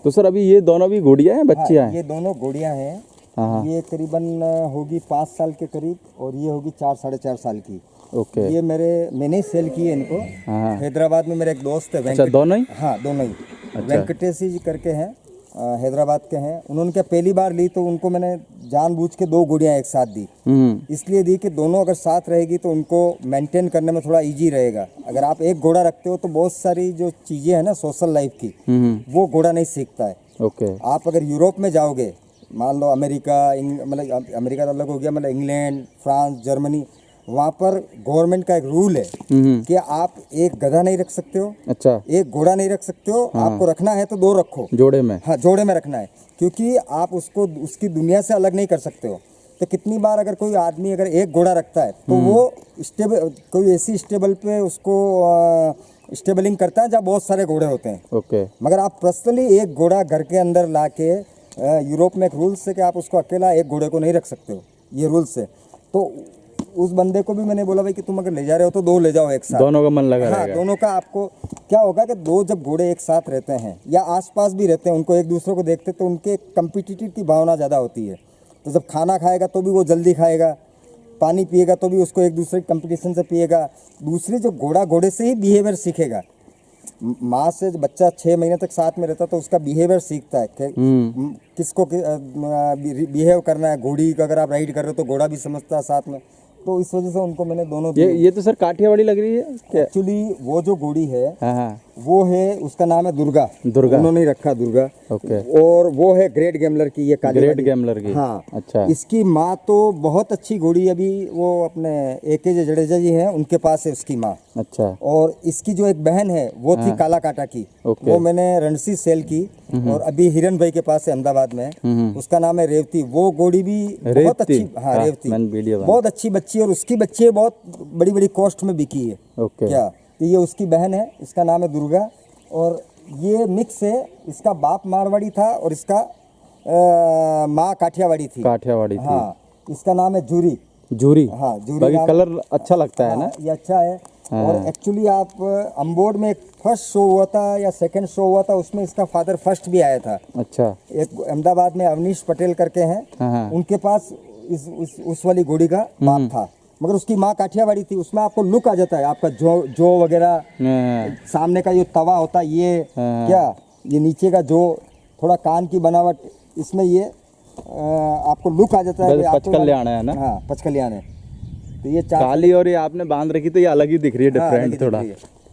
तो सर अभी ये दोनों भी घोड़ियाँ हैं, बच्चियाँ हाँ, हैं? ये दोनों घोड़ियाँ हैं। हाँ। ये करीबन होगी 5 साल के करीब और ये होगी 4 साढ़े 4 साल की। ओके। ये मैंने सेल किए इनको। हाँ। हैदराबाद में मेरा एक दोस्त है अच्छा, दोनों ही? हाँ, दोनों ही। अच्छा। वेंकटेश जी करके हैं, हैदराबाद के हैं। उन्होंने क्या पहली बार ली तो उनको मैंने जानबूझ के 2 घोड़ियाँ एक साथ दी। इसलिए दी कि दोनों अगर साथ रहेगी तो उनको मेंटेन करने में थोड़ा इजी रहेगा। अगर आप एक घोड़ा रखते हो तो बहुत सारी जो चीज़ें हैं ना सोशल लाइफ की, वो घोड़ा नहीं सीखता है। ओके। आप अगर यूरोप में जाओगे, मान लो अमेरिका, मतलब अमेरिका तो अलग हो गया, मतलब इंग्लैंड, फ्रांस, जर्मनी, वहाँ पर गवर्नमेंट का एक रूल है कि आप एक गधा नहीं रख सकते हो। अच्छा। एक घोड़ा नहीं रख सकते हो। हाँ। आपको रखना है तो 2 रखो, जोड़े में। हाँ, जोड़े में रखना है, क्योंकि आप उसको उसकी दुनिया से अलग नहीं कर सकते हो। तो कितनी बार अगर कोई आदमी अगर एक घोड़ा रखता है तो वो स्टेबल, कोई ऐसी स्टेबल पे उसको स्टेबलिंग करता है जहाँ बहुत सारे घोड़े होते हैं। ओके। मगर आप पर्सनली एक घोड़ा घर के अंदर ला के, यूरोप में एक रूल्स है कि आप उसको अकेला एक घोड़े को नहीं रख सकते हो, ये रूल्स है। तो उस बंदे को भी मैंने बोला भाई कि तुम अगर ले जा रहे हो तो 2 ले जाओ एक साथ, दोनों का मन लगा रहेगा। हाँ, दोनों का। आपको क्या होगा कि 2 जब घोड़े एक साथ रहते हैं या आसपास भी रहते हैं, उनको एक दूसरे को देखते तो उनके कम्पिटिटिव की भावना ज़्यादा होती है। तो जब खाना खाएगा तो भी वो जल्दी खाएगा, पानी पिएगा तो भी उसको एक दूसरे की कंपटीशन से पिएगा। दूसरी जो घोड़े से ही बिहेवियर सीखेगा। माँ से बच्चा 6 महीने तक साथ में रहता तो उसका बिहेवियर सीखता है कि किसको बिहेव करना है। घोड़ी का अगर आप राइड कर रहे हो तो घोड़ा भी समझता है साथ में। तो इस वजह से उनको मैंने दोनों दिए। ये तो सर काठियावाड़ी लग रही है एक्चुअली। वो जो घोड़ी है, हाँ, वो है, उसका नाम है दुर्गा। उन्होंने ही रखा दुर्गा। ओके। और वो है ग्रेट गैम्बलर की, ये काली ग्रेट गैम्बलर की। हाँ। अच्छा। इसकी माँ तो बहुत अच्छी घोड़ी, अभी वो अपने AK जडेजा जी हैं उनके पास है उसकी माँ। अच्छा। और इसकी जो एक बहन है वो थी काला काटा की। वो मैंने रणसी सेल की और अभी हिरन भाई के पास है अहमदाबाद में। उसका नाम है रेवती। वो घोड़ी भी बहुत अच्छी। हाँ, रेवती बहुत अच्छी बच्ची, और उसकी बच्ची बहुत बड़ी बड़ी कॉस्ट में बिकी है। क्या? तो ये उसकी बहन है, इसका नाम है दुर्गा। और ये मिक्स है, इसका बाप मारवाड़ी था और इसका माँ काठियावाड़ी थी। हाँ, इसका नाम है जूरी। हाँ, जूरी। कलर अच्छा लगता है ना, ये अच्छा है। और एक्चुअली आप अम्बोर्ड में एक फर्स्ट शो हुआ था या सेकंड शो हुआ था, उसमें इसका फादर फर्स्ट भी आया था। अच्छा। एक अहमदाबाद में अवनीश पटेल करके हैं, उनके पास उस वाली घोड़ी का बाप था, मगर उसकी माँ काठियावाड़ी थी। उसमें आपको लुक आ जाता है, आपका जो वगैरह, सामने का जो तवा होता है, ये क्या, ये नीचे का जो थोड़ा कान की बनावट, इसमें ये आपको लुक आ जाता है। पचकल्याण है ना? हाँ, पचकल्याण है। तो ये काली और ये आपने बांध रखी तो ये अलग ही दिख रही है, डिफरेंट थोड़ा।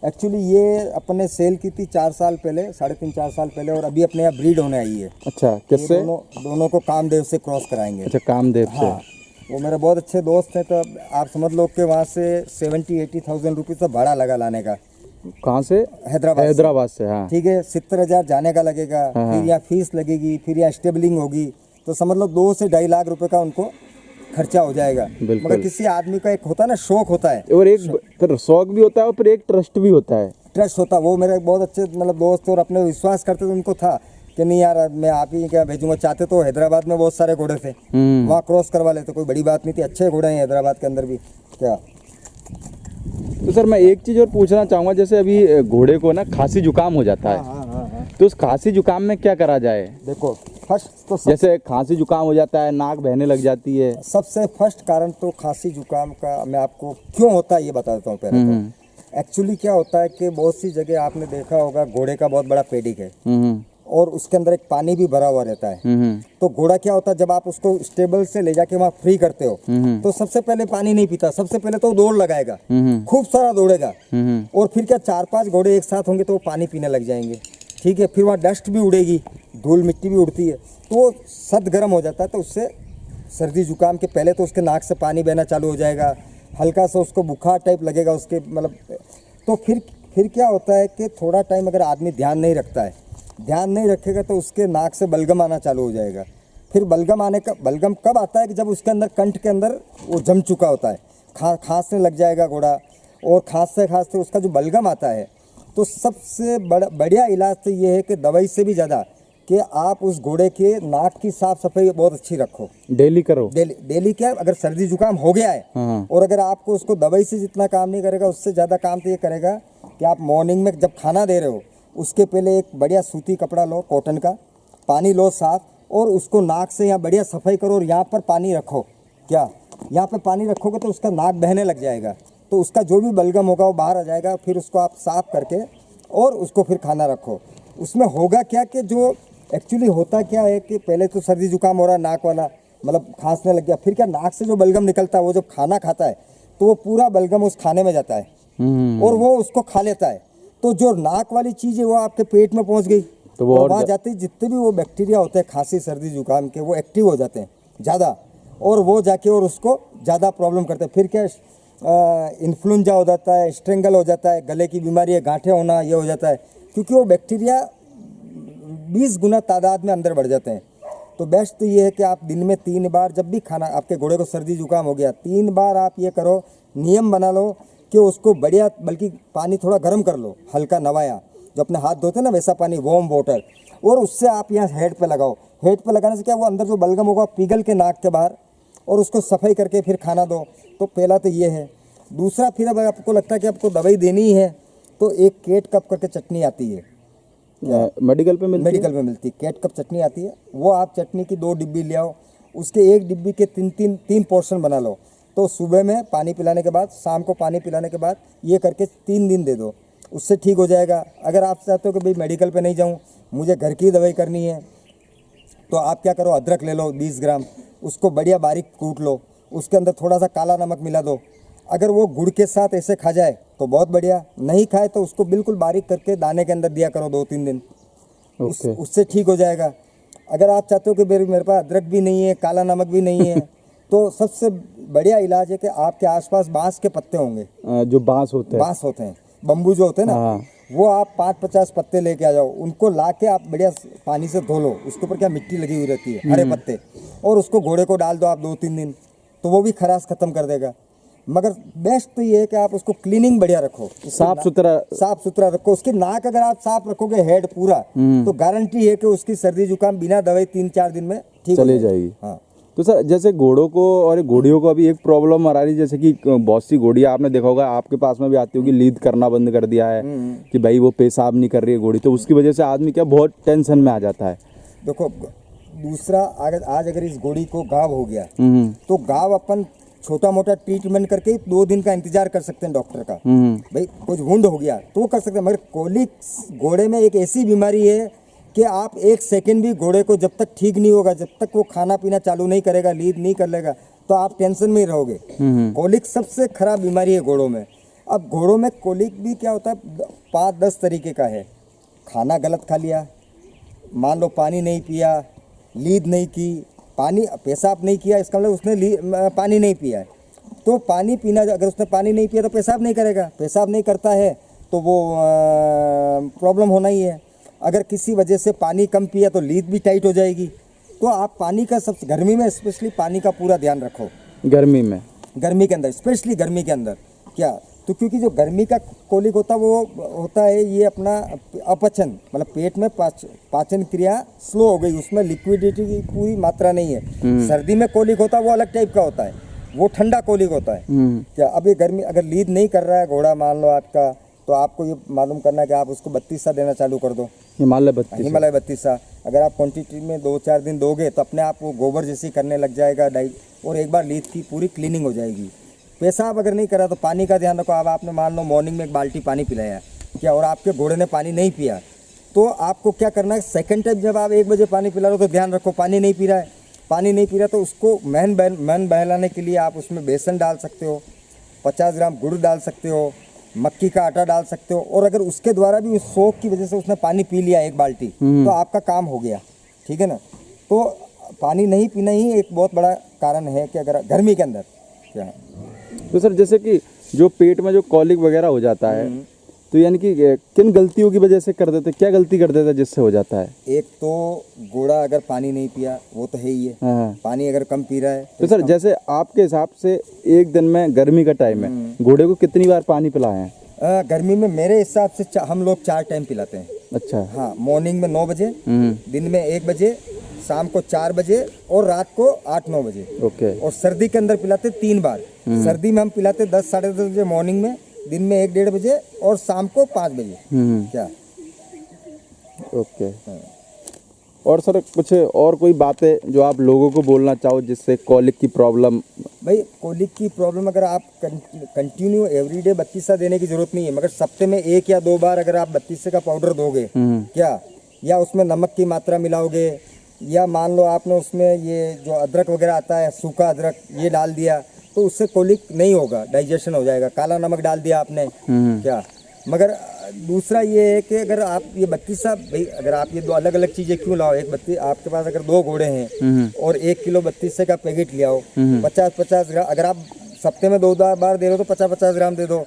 एक्चुअली ये अपने सेल की थी 4 साल पहले, 3.5-4 साल पहले, और अभी अपने यहाँ ब्रीड होने आई है। अच्छा, किससे? दोनों को कामदेव से क्रॉस कराएंगे। अच्छा, कामदेव से। हाँ, वो मेरे बहुत अच्छे दोस्त हैं। तो आप समझ लो कि वहाँ से 70-80,000 रुपीज़ का भाड़ा लगा लाने का। कहाँ से? हैदराबाद से। हाँ, ठीक है। 70,000 जाने का लगेगा, फिर यहाँ फीस लगेगी, फिर यहाँ स्टेबलिंग होगी, तो समझ लो 2 से 2.5 लाख रुपए का उनको खर्चा हो जाएगा। मगर किसी आदमी का एक होता है ना, शौक होता है, और एक फिर शौक भी होता है, और फिर एक ट्रस्ट भी होता है। ट्रस्ट होता है। वो मेरे बहुत अच्छे मतलब दोस्त, और अपने विश्वास करते थे, उनको था कि नहीं यार मैं आप ही क्या भेजूंगा। चाहते तो हैदराबाद में बहुत सारे घोड़े थे, वहाँ क्रॉस करवा लेते, कोई बड़ी बात नहीं थी। अच्छे घोड़े हैं हैदराबाद के अंदर भी। क्या? तो सर मैं एक चीज़ और पूछना चाहूँगा, जैसे अभी घोड़े को ना खांसी जुकाम हो जाता है, तो उस खांसी जुकाम में क्या करा जाए? देखो, फर्स्ट तो जैसे खांसी जुकाम हो जाता है, नाक बहने लग जाती है, सबसे फर्स्ट कारण तो खांसी जुकाम का मैं आपको क्यों होता है ये बता देता हूँ पहले। तो एक्चुअली क्या होता है कि बहुत सी जगह आपने देखा होगा, घोड़े का बहुत बड़ा पेडिक है और उसके अंदर एक पानी भी भरा हुआ रहता है। तो घोड़ा क्या होता है, जब आप उसको स्टेबल से ले जाके वहाँ फ्री करते हो तो सबसे पहले पानी नहीं पीता, सबसे पहले तो दौड़ लगाएगा, खूब सारा दौड़ेगा, और फिर क्या 4-5 घोड़े एक साथ होंगे तो वो पानी पीने लग जाएंगे। ठीक है, फिर वहाँ डस्ट भी उड़ेगी, धूल मिट्टी भी उड़ती है, तो वो सद गर्म हो जाता है। तो उससे सर्दी जुकाम के पहले तो उसके नाक से पानी बहना चालू हो जाएगा, हल्का सा उसको बुखार टाइप लगेगा उसके, मतलब। तो फिर क्या होता है कि थोड़ा टाइम अगर आदमी ध्यान नहीं रखता है, ध्यान नहीं रखेगा तो उसके नाक से बलगम आना चालू हो जाएगा। फिर बलगम कब आता है कि जब उसके अंदर कंठ के अंदर वो जम चुका होता है, खांसने लग जाएगा घोड़ा, और खांसते उसका जो बलगम आता है। तो सबसे बढ़िया इलाज तो ये है कि दवाई से भी ज़्यादा कि आप उस घोड़े के नाक की साफ सफाई बहुत अच्छी रखो, डेली करो। डेली क्या, अगर सर्दी जुकाम हो गया है और अगर आपको उसको दवाई से जितना काम नहीं करेगा, उससे ज़्यादा काम तो ये करेगा कि आप मॉर्निंग में जब खाना दे रहे हो उसके पहले एक बढ़िया सूती कपड़ा लो कॉटन का, पानी लो साफ, और उसको नाक से यहाँ बढ़िया सफाई करो, और यहाँ पर पानी रखो। क्या यहाँ पर पानी रखोगे तो उसका नाक बहने लग जाएगा, तो उसका जो भी बलगम होगा वो बाहर आ जाएगा। फिर उसको आप साफ करके और उसको फिर खाना रखो। उसमें होगा क्या कि जो एक्चुअली होता क्या है कि पहले तो सर्दी जुकाम हो रहा है, नाक वाला मतलब खांसने लग गया, फिर क्या नाक से जो बलगम निकलता है वो जब खाना खाता है तो वो पूरा बलगम उस खाने में जाता है और वो उसको खा लेता है। तो जो नाक वाली चीज़ है वो आपके पेट में पहुंच गई तो वो वहाँ जाते ही जितने भी वो बैक्टीरिया होते हैं खांसी सर्दी जुकाम के वो एक्टिव हो जाते हैं ज़्यादा, और वो जाके और उसको ज़्यादा प्रॉब्लम करते हैं। फिर क्या इन्फ्लुएंजा हो जाता है, स्ट्रेंगल हो जाता है, गले की बीमारी है, गांठें होना ये हो जाता है, क्योंकि वो बैक्टीरिया 20 गुना तादाद में अंदर बढ़ जाते हैं। तो बेस्ट तो ये है कि आप दिन में 3 बार, जब भी खाना आपके घोड़े को सर्दी जुकाम हो गया 3 बार आप ये करो, नियम बना लो कि उसको बढ़िया, बल्कि पानी थोड़ा गर्म कर लो, हल्का नवाया, जो अपने हाथ धोते हैं ना वैसा पानी, वार्म वाटर, और उससे आप यहाँ हेड पे लगाओ। हेड पे लगाने से क्या वो अंदर जो बलगम होगा पिघल के नाक के बाहर, और उसको सफाई करके फिर खाना दो। तो पहला तो ये है। दूसरा, फिर अब आपको लगता है कि आपको दवाई देनी है तो एक केट कप करके चटनी आती है, मेडिकल पे मिलती है? मेडिकल में मिलती है, केट कप चटनी आती है। वो आप चटनी की 2 डिब्बी ले आओ, उसके 1 डिब्बी के 3 पोर्शन बना लो। तो सुबह में पानी पिलाने के बाद, शाम को पानी पिलाने के बाद ये करके 3 दिन दे दो, उससे ठीक हो जाएगा। अगर आप चाहते हो कि भाई मेडिकल पे नहीं जाऊँ, मुझे घर की दवाई करनी है, तो आप क्या करो, अदरक ले लो 20 ग्राम, उसको बढ़िया बारीक कूट लो, उसके अंदर थोड़ा सा काला नमक मिला दो। अगर वो गुड़ के साथ ऐसे खा जाए तो बहुत बढ़िया, नहीं खाए तो उसको बिल्कुल बारीक करके दाने के अंदर दिया करो 2-3 दिन, उससे ठीक हो जाएगा। अगर आप चाहते हो कि मेरे पास अदरक भी नहीं है, काला नमक भी नहीं है, तो सबसे बढ़िया इलाज है कि आपके आसपास बांस के पत्ते होंगे, जो बांस होते हैं, बम्बू जो होते हैं ना, वो आप 5-50 पत्ते लेके आ जाओ, उनको लाके आप बढ़िया पानी से धो लो। उसके ऊपर क्या मिट्टी लगी हुई रहती है, हरे पत्ते, और उसको घोड़े को डाल दो आप 2-3 दिन, तो वो भी खराश खत्म कर देगा। मगर बेस्ट तो ये है कि आप उसको क्लीनिंग बढ़िया रखो, साफ सुथरा रखो। उसकी नाक अगर आप साफ रखोगे, हेड पूरा, तो गारंटी है कि उसकी सर्दी जुकाम बिना दवाई 3-4 दिन में ठीक चली जाएगी। हाँ। तो सर, जैसे घोड़ों को और घोड़ियों को अभी एक प्रॉब्लम आ रही है, जैसे कि बहुत सी घोड़ियाँ आपने देखा होगा, आपके पास में भी आती होगी, लीद करना बंद कर दिया है कि भाई वो पेशाब नहीं कर रही है घोड़ी, तो उसकी वजह से आदमी क्या बहुत टेंशन में आ जाता है। देखो, दूसरा, आज अगर इस घोड़ी को घाव हो गया तो घाव अपन छोटा मोटा ट्रीटमेंट करके 2 दिन का इंतजार कर सकते हैं डॉक्टर का। भाई कुछ वुंड हो गया तो कर सकते हैं, मगर कोलिक घोड़े में एक ऐसी बीमारी है कि आप 1 सेकंड भी घोड़े को जब तक ठीक नहीं होगा, जब तक वो खाना पीना चालू नहीं करेगा, लीद नहीं कर लेगा, तो आप टेंशन में ही रहोगे। कोलिक सबसे खराब बीमारी है घोड़ों में। अब घोड़ों में कोलिक भी क्या होता है, 5-10 तरीके का है। खाना गलत खा लिया, मान लो पानी नहीं पिया, लीद नहीं की, पेशाब नहीं किया, इसका मतलब उसने पानी नहीं पिया है। तो पानी पीना, अगर उसने पानी नहीं पिया तो पेशाब नहीं करेगा, पेशाब नहीं करता है तो वो प्रॉब्लम होना ही है। अगर किसी वजह से पानी कम पिया तो लीद भी टाइट हो जाएगी। तो आप पानी का सबसे, गर्मी में स्पेशली पानी का पूरा ध्यान रखो। गर्मी के अंदर, स्पेशली गर्मी के अंदर क्या, तो क्योंकि जो गर्मी का कोलिक होता है वो होता है ये अपना अपचन, मतलब पेट में पाचन क्रिया स्लो हो गई, उसमें लिक्विडिटी की पूरी मात्रा नहीं है। सर्दी में कोलिक होता है वो अलग टाइप का होता है, वो ठंडा कोलिक होता है। क्या अब ये गर्मी, अगर लीद नहीं कर रहा है घोड़ा मान लो आपका, तो आपको ये मालूम करना है कि आप उसको 32 देना चालू कर दो, हिमालय 32। अगर आप क्वांटिटी में 2-4 दिन दोगे तो अपने आप वो गोबर जैसी करने लग जाएगा डाइट, और एक बार लीद की पूरी क्लीनिंग हो जाएगी। पेशाब अगर नहीं करा तो पानी का ध्यान रखो। अब आपने मान लो मॉर्निंग में 1 बाल्टी पानी पिलाया क्या, और आपके घोड़े ने पानी नहीं पिया, तो आपको क्या करना है, सेकंड टाइम जब आप 1 बजे पानी पिला रहे हो तो ध्यान रखो पानी नहीं पी रहा है। पानी नहीं पी रहा तो उसको मन बहलाने के लिए आप उसमें बेसन डाल सकते हो, 50 ग्राम गुड़ डाल सकते हो, मक्की का आटा डाल सकते हो, और अगर उसके द्वारा भी उस शौक की वजह से उसने पानी पी लिया 1 बाल्टी, तो आपका काम हो गया, ठीक है ना। तो पानी नहीं पीना ही एक बहुत बड़ा कारण है कि अगर गर्मी के अंदर क्या है। तो सर, जैसे कि जो पेट में जो कॉलिक वगैरह हो जाता है, तो यानी कि किन गलतियों की वजह से कर देते, क्या गलती कर देते जिससे हो जाता है? एक तो घोड़ा अगर पानी नहीं पिया, वो तो है ही है। पानी अगर कम पी रहा है तो सर, जैसे आपके हिसाब से एक दिन में, गर्मी का टाइम है, घोड़े को कितनी बार पानी पिलाएं? गर्मी में मेरे हिसाब से हम लोग 4 टाइम पिलाते हैं। अच्छा। हाँ, मॉर्निंग में 9 बजे, दिन में 1 बजे, शाम को 4 बजे, और रात को 8-9 बजे। ओके। और सर्दी के अंदर पिलाते 3 बार। सर्दी में हम पिलाते 10-10:30 बजे मॉर्निंग में, दिन में 1-1:30 बजे, और शाम को 5 बजे। क्या ओके। और सर कुछ और कोई बातें जो आप लोगों को बोलना चाहो जिससे कॉलिक की प्रॉब्लम? भाई कॉलिक की प्रॉब्लम अगर आप कंटिन्यू एवरीडे 32 देने की जरूरत नहीं है, मगर सप्ते में 1 या 2 बार अगर आप 32 का पाउडर दोगे क्या, या उसमें नमक की मात्रा मिलाओगे, या मान लो आपने उसमें ये जो अदरक वगैरह आता है सूखा अदरक ये डाल दिया, तो उससे कोलिक नहीं होगा, डाइजेशन हो जाएगा। काला नमक डाल दिया आपने क्या। मगर दूसरा ये है कि अगर आप ये 32 भाई अगर आप ये 2 अलग अलग चीज़ें क्यों लाओ, एक 32 आपके पास अगर 2 घोड़े हैं और 1 किलो 32 का पैकेट ले आओ, 50-50 ग्राम, अगर आप सप्ते में 2 बार दे रहे हो तो 50-50 ग्राम दे दो,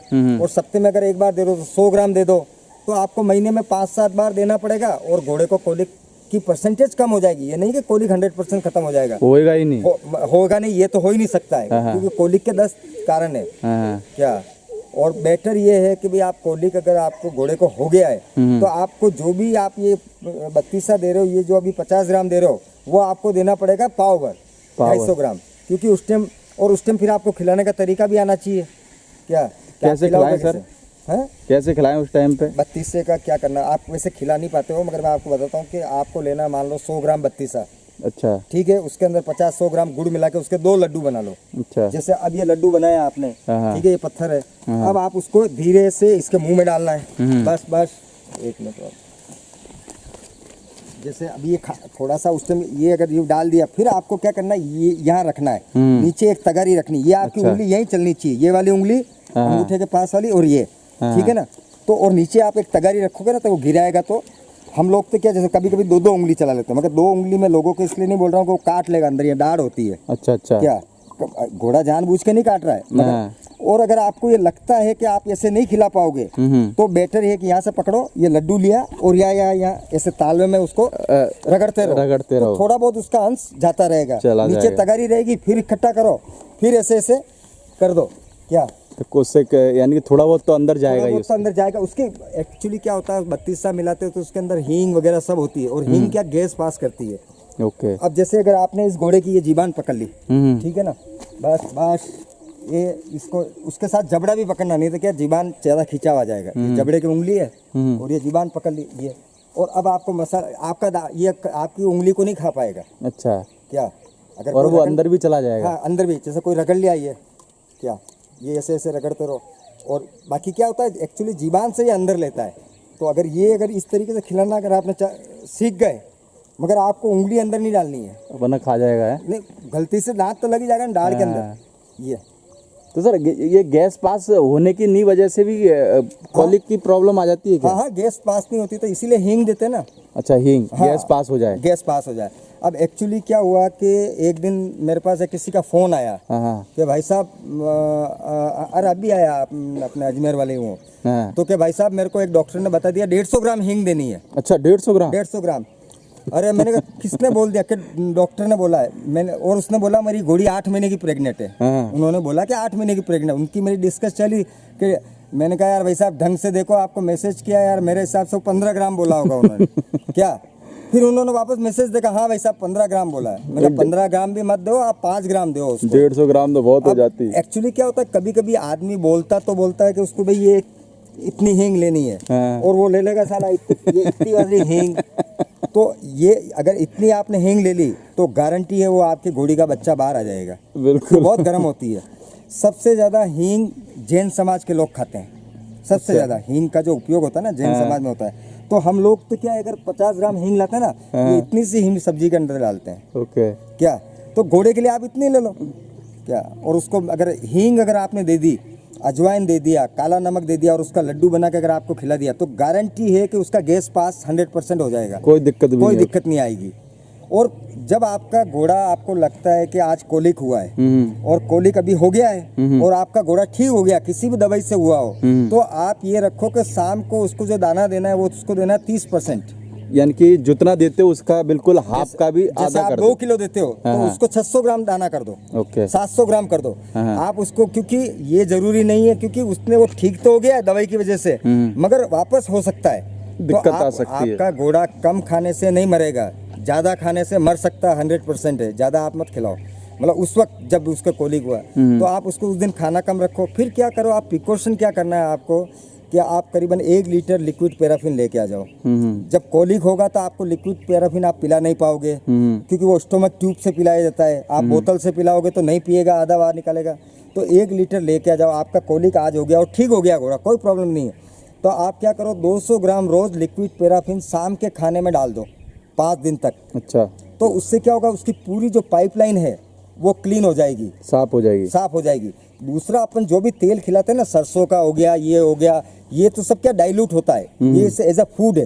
और सप्ते में अगर 1 बार दे रहे हो तो 100 ग्राम दे दो, तो आपको महीने में 5-7 बार देना पड़ेगा और घोड़े को कोलिक की परसेंटेज कम हो जाएगी। ये नहीं कि कोलिक 100% खत्म हो जाएगा, होएगा ही नहीं, होगा नहीं, ये तो हो ही नहीं सकता है, क्योंकि कोलिक के 10 कारण है क्या। और बेटर ये है कि भाई आप कोलिक अगर आपको घोड़े को हो गया है तो आपको जो भी आप ये 32 दे रहे हो, ये जो अभी 50 ग्राम दे रहे हो, वो आपको देना पड़ेगा पाव भर 250 ग्राम, क्योंकि उस टाइम फिर आपको खिलाने का तरीका भी आना चाहिए क्या। कैसे खिलाएं सर? कैसे खिलाएं उस टाइम पे? 32 का क्या करना, आप वैसे खिला नहीं पाते हो, मगर मैं आपको बताता हूँ कि आपको लेना मान लो 100 ग्राम 32। अच्छा ठीक है, उसके अंदर 50-100 ग्राम गुड़ मिला के उसके 2 लड्डू बना लो। अच्छा, जैसे अब ये लड्डू बनाया आपने, ठीक है, ये पत्थर है, अब आप उसको धीरे से इसके मुंह में डालना है, बस 1 मिनट और। जैसे अब ये थोड़ा सा उस टाइम ये अगर ये डाल दिया, फिर आपको क्या करना है, ये यहाँ रखना है, नीचे एक तगारी रखनी, ये आपकी उंगली यहीं चलनी चाहिए, ये वाली उंगली अंगूठे के पास वाली, और ये ठीक है ना। तो और नीचे आप एक तगारी रखोगे ना तो वो गिराएगा। तो हम लोग तो क्या जैसे कभी कभी 2-2 उंगली चला लेते हैं, मगर 2 उंगली में लोगों को इसलिए नहीं बोल रहा हूँ कि वो काट लेगा, अंदर ये दाढ़ होती है। अच्छा क्या घोड़ा जानबूझ के नहीं काट रहा है। और अगर आपको ये लगता है कि आप ऐसे नहीं खिला पाओगे तो बेटर है कि यहाँ से पकड़ो, ये लड्डू लिया और यहाँ ऐसे तालवे में उसको रगड़ते रहो, तो थोड़ा बहुत उसका अंश जाता रहेगा, नीचे तगारी रहेगी, फिर इकट्ठा करो, फिर ऐसे ऐसे कर दो क्या, तो उससे यानी कि थोड़ा बहुत तो अंदर जाएगा ही, तो अंदर जाएगा। उसके एक्चुअली क्या होता है 32 मिलाते हो तो उसके अंदर हींग वगैरह सब होती है, और हींग क्या गैस पास करती है। ओके। अब जैसे अगर आपने इस घोड़े की ये जीबान पकड़ ली, ठीक है ना, बस ये इसको उसके साथ जबड़ा भी पकड़ना, नहीं तो क्या जीबान ज्यादा खिंचा आ जाएगा। ये जबड़े की उंगली है और ये जीबान पकड़ ली ये, और अब आपको मसाला आपका ये आपकी उंगली को नहीं खा पाएगा। अच्छा क्या, अगर और वो अंदर भी चला जाएगा। हाँ अंदर भी, जैसे कोई रगड़ लिया ये क्या, ये ऐसे ऐसे रगड़ते रहो, और बाकी क्या होता है एक्चुअली जीबान से ये अंदर लेता है। तो अगर इस तरीके से खिलाना अगर आपने सीख गए, मगर आपको उंगली अंदर नहीं डालनी है, वरना खा जाएगा है? नहीं, गलती से दांत तो लग ही जाएगा ना दाढ़ के अंदर ये। तो सर ये गैस पास होने की नहीं वजह से भी कॉलिक की प्रॉब्लम आ जाती है क्या? हाँ, गैस पास नहीं होती तो इसीलिए हींग देते हैं ना। अच्छा, हींग गैस पास हो जाए, गैस पास हो जाए। अब एक्चुअली क्या हुआ कि एक दिन मेरे पास किसी का फोन आया कि भाई साहब, अरे अभी आया अपने अजमेर वाले हूँ, तो क्या भाई साहब मेरे को एक डॉक्टर ने बता दिया 150 ग्राम हींग देनी है। अच्छा, 150 ग्राम। अरे मैंने कहा किसने बोल दिया? कि डॉक्टर ने बोला है। मैंने, और उसने बोला मेरी घोड़ी 8 महीने की प्रेग्नेंट है। उन्होंने बोला कि 8 महीने की प्रेग्नेंट, उनकी मेरी डिस्कस चली कि मैंने कहा यार भाई साहब ढंग से देखो, आपको मैसेज किया यार, मेरे हिसाब से 15 ग्राम बोला होगा उन्होंने क्या। फिर उन्होंने वापस मैसेज देखा, हाँ भाई साहब 15 ग्राम बोला है। मैंने 15 ग्राम भी मत दो, आप 5 ग्राम दो उसको। 150 ग्राम तो बहुत हो जाती है। एक्चुअली क्या होता है, कभी कभी आदमी बोलता है कि उसको भाई ये इतनी हींग लेनी है, और वो ले लेगा साला ये इतनी वाली हींग। तो ये अगर इतनी आपने हींग ले ली तो गारंटी है वो आपकी घोड़ी का बच्चा बाहर आ जाएगा। बिल्कुल, बहुत गर्म होती है। सबसे ज्यादा हींग जैन समाज के लोग खाते हैं, सबसे ज्यादा हींग का जो उपयोग होता है ना जैन समाज में होता है। तो हम लोग तो क्या है, अगर 50 ग्राम हींग लाते हैं ना, ये इतनी सी हींग सब्जी के अंदर डालते हैं। ओके क्या, तो घोड़े के लिए आप इतनी ले लो क्या, और उसको अगर हींग अगर आपने दे दी, अजवाइन दे दिया, काला नमक दे दिया, और उसका लड्डू बना के अगर आपको खिला दिया, तो गारंटी है कि उसका गैस पास 100% हो जाएगा। कोई दिक्कत नहीं आएगी। और जब आपका घोड़ा आपको लगता है कि आज कोलिक हुआ है और कोलिक अभी हो गया है और आपका घोड़ा ठीक हो गया, किसी भी दवाई से हुआ हो, तो आप ये रखो कि शाम को उसको जो दाना देना है वो उसको देना है 30%, यानी कि जितना देते हो उसका बिल्कुल हाफ का भी आधा कर दो। 2 किलो देते हो तो उसको 600 ग्राम दाना कर दो। ओके, 700 ग्राम कर दो आप उसको, क्योंकि ये जरूरी नहीं है, क्योंकि उसने वो ठीक तो हो गया दवाई की वजह से, मगर वापस हो सकता है, दिक्कत आ सकती है। आपका घोड़ा कम खाने से नहीं मरेगा, ज्यादा खाने से मर सकता है, 100% है। ज्यादा आप मत खिलाओ, मतलब उस वक्त जब उसका कोलिक हुआ तो आप उसको उस दिन खाना कम रखो। फिर क्या करो आप, प्रिकॉशन क्या करना है आपको कि आप करीबन 1 लीटर लिक्विड पैराफिन लेके आ जाओ। जब कोलिक होगा तो आपको लिक्विड पैराफिन आप पिला नहीं पाओगे, क्योंकि वो स्टोमक ट्यूब से पिलाया जाता है। आप बोतल से पिलाओगे तो नहीं पिएगा, आधा बाहर निकालेगा। तो 1 लीटर लेके आ जाओ। आपका कोलिक आज हो गया और ठीक हो गया घोड़ा, कोई प्रॉब्लम नहीं है, तो आप क्या करो 200 ग्राम रोज लिक्विड पैराफिन शाम के खाने में डाल दो 5 दिन तक। अच्छा। तो उससे क्या होगा, उसकी पूरी जो पाइपलाइन है वो क्लीन हो जाएगी, साफ हो जाएगी, साफ हो जाएगी। दूसरा, अपन जो भी तेल खिलाते हैं ना, सरसों का हो गया, ये हो गया, ये तो सब क्या डाइल्यूट होता है, ये एज अ फूड है।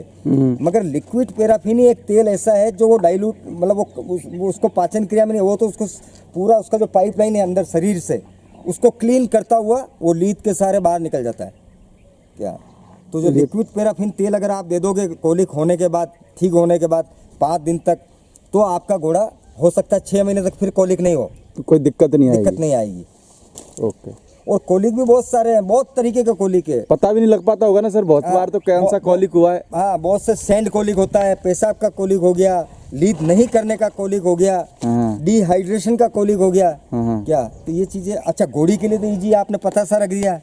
मगर लिक्विड पैराफिन ही एक तेल ऐसा है जो वो डाइल्यूट, मतलब वो उसको पाचन क्रिया में नहीं, वो तो उसको पूरा उसका जो पाइपलाइन है अंदर शरीर से, उसको क्लीन करता हुआ वो लीद के सारे बाहर निकल जाता है क्या। तो जो लिक्विड पैराफिन तेल अगर आप दे दोगे कोलिक होने के बाद, ठीक होने के बाद 5 दिन तक, तो आपका घोड़ा हो सकता है 6 महीने तक फिर कोलिक नहीं हो, तो कोई दिक्कत नहीं आएगी। दिक्कत नहीं आएगी। ओके। और कोलिक भी बहुत सारे हैं, बहुत तरीके के कोलिक है, पता भी नहीं लग पाता होगा ना सर बहुत बार तो कौन सा कोलिक हुआ है। हाँ, बहुत से सैंड कोलिक होता है, पेशाब का कोलिक हो गया, लीद नहीं करने का कोलिक हो गया, डिहाइड्रेशन का कोलिक हो गया क्या। तो ये चीजें, अच्छा घोड़ी के लिए तो ईजी, आपने पतासा रख दिया।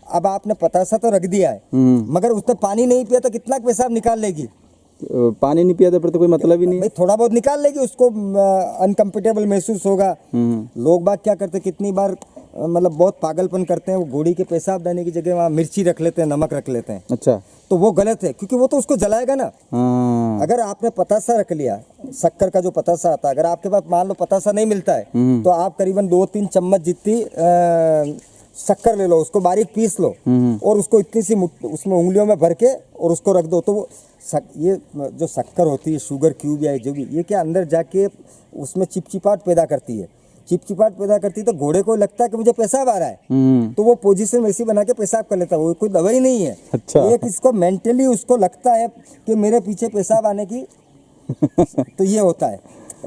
अब आपने पतासा तो रख दिया है, मगर उसने पानी नहीं पिया तो कितना पेशाब निकाल लेगी। पानी नहीं पिया तो फिर तो कोई मतलब ही नहीं है। भाई थोड़ा बहुत निकाल लेगी, उसको अनकंफर्टेबल महसूस होगा। लोग बाग क्या करते, कितनी बार मतलब बहुत पागलपन करते हैं, वो घोड़ी के पेशाब देने की जगह वहाँ मिर्ची रख लेते हैं, नमक रख लेते हैं। अच्छा। तो वो गलत है, क्योंकि वो तो उसको जलाएगा ना। अगर आपने पतासा रख लिया, शक्कर का जो पतासा आता है, अगर आपके पास मान लो पतासा नहीं मिलता है, तो आप करीबन 2-3 चम्मच जितनी शक्कर ले लो, उसको बारीक पीस लो और उसको इतनी सी उसमें उंगलियों में भर के और उसको रख दो। तो वो ये जो शक्कर होती है, शुगर क्यूब या जो भी, ये क्या अंदर जाके उसमें चिपचिपाहट पैदा करती है। चिपचिपाहट पैदा करती है तो घोड़े को लगता है कि मुझे पेशाब आ रहा है, तो वो पोजीशन वैसी बना के पेशाब कर लेता है। वो कोई दवाई नहीं है। अच्छा। एक इसको मेंटली उसको लगता है कि मेरे पीछे पेशाब आने की तो ये होता है।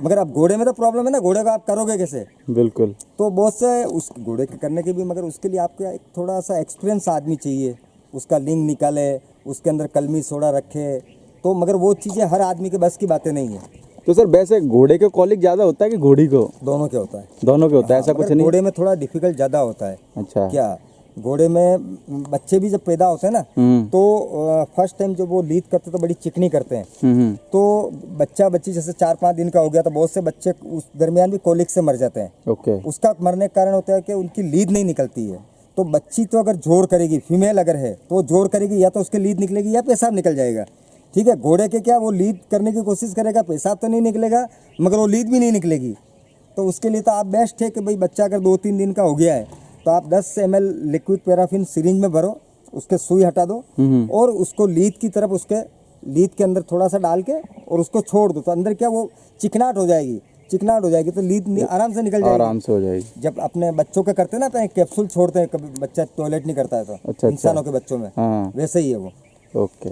मगर अब घोड़े में तो प्रॉब्लम है ना, घोड़े को आप करोगे कैसे। बिल्कुल। तो बहुत से उस घोड़े के करने के भी, मगर उसके लिए आपको एक थोड़ा सा एक्सपीरियंस आदमी चाहिए, उसका लिंग निकाले, उसके अंदर कलमी सोडा रखे, तो मगर वो चीज़ें हर आदमी के बस की बातें नहीं है। तो सर वैसे घोड़े के कॉलिक ज्यादा होता है कि घोड़ी को? दोनों के होता है। दोनों के होता है, ऐसा कुछ नहीं। घोड़े में थोड़ा डिफिकल्ट ज्यादा होता है। अच्छा। क्या घोड़े में बच्चे भी जब पैदा होते हैं ना, तो फर्स्ट टाइम जब वो लीद करते तो बड़ी चिकनी करते हैं। तो बच्ची जैसे 4-5 दिन का हो गया तो बहुत से बच्चे उस दरमियान भी कोलिक से मर जाते हैं। ओके। उसका मरने का कारण होता है कि उनकी लीद नहीं निकलती है। तो बच्ची तो अगर जोर करेगी, फीमेल अगर है तो जोर करेगी, या तो उसकी लीद निकलेगी या पेशाब निकल जाएगा। ठीक है। घोड़े के क्या, वो लीद करने की कोशिश करेगा, पेशाब तो नहीं निकलेगा मगर वो लीद भी नहीं निकलेगी। तो उसके लिए तो आप बेस्ट है कि भाई बच्चा अगर 2-3 दिन का हो गया है तो आप 10 ml लिक्विड पैराफिन सिरिंज में भरो, उसके सुई हटा दो और उसको लीद की तरफ, उसके लीद के अंदर थोड़ा सा डाल के और उसको छोड़ दो। तो अंदर क्या, वो चिकनाहट हो जाएगी, चिकनाहट हो जाएगी तो लीद आराम से निकल जाएगी, आराम से हो जाएगी। जब अपने बच्चों के करते हैं ना, कैप्सूल छोड़ते हैं, कभी बच्चा टॉयलेट नहीं करता है तो, इंसानों के बच्चों में वैसे ही है वो। ओके।